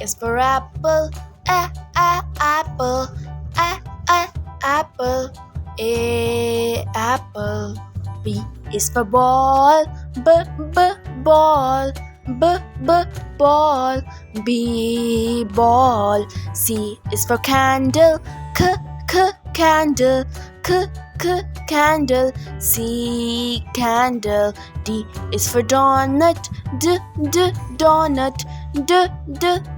is for apple, apple, apple, apple. B is for ball, ball, ball, B ball. C is for candle, candle, candle, C candle. D is for donut, donut,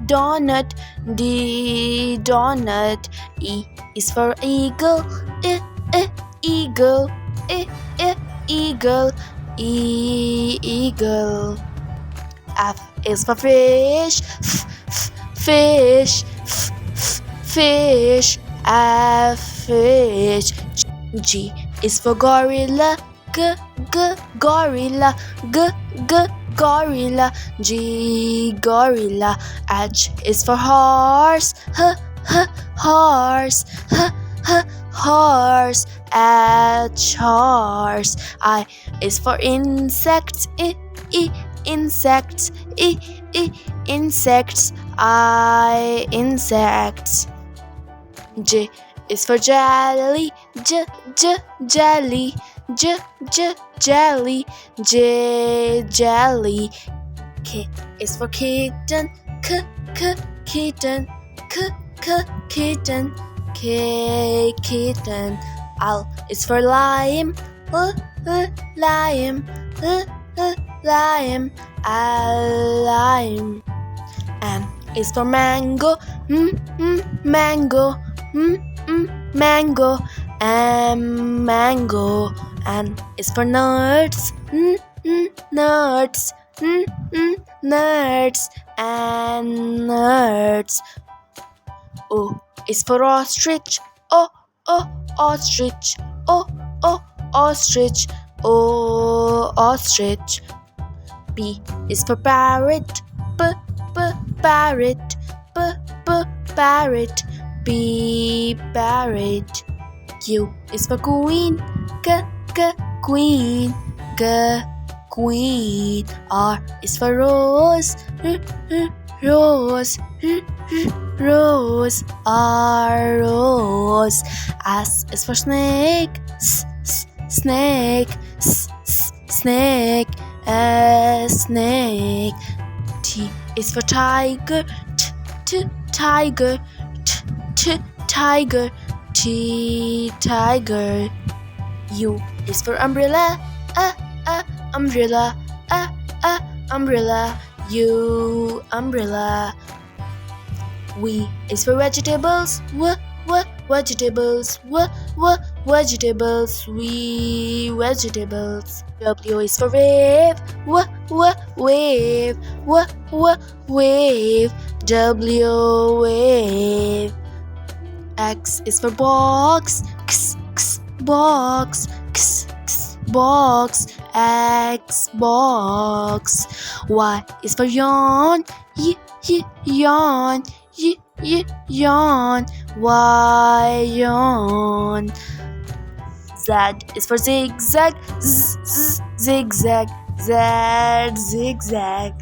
donut, D donut. E is for eagle, eagle, eagle, eagle. F is for fish, fish, fish, F fish. G is for gorilla, gorilla, gorilla, G gorilla. H is for horse, horse, horse, H horse. I is for insects, insects, insects, I insects. J is for jelly, jelly, jelly, J jelly. K is for kitten, kitten, kitten, K kitten. L is for lime, lime, lime, lime. M is for mango, mango, mango, mango. N is for nuts, nuts, nuts, and nuts. O is for ostrich, ostrich, ostrich, ostrich. P is for parrot, parrot, parrot, P parrot. Q is for queen, queen, queen. R is for rose, rose, rose, R rose. S is for snake, snake, snake, snake. T is for tiger, tiger, tiger, T tiger. U is for umbrella, umbrella, umbrella, U umbrella. V is for vegetables, vegetables, vegetables, V vegetables. W is for wave, wave, wave, W wave. X is for box, box, box, X box. Y is for yawn, yawn, yawn, Y yawn. Z is for zigzag, zigzag, Z zigzag.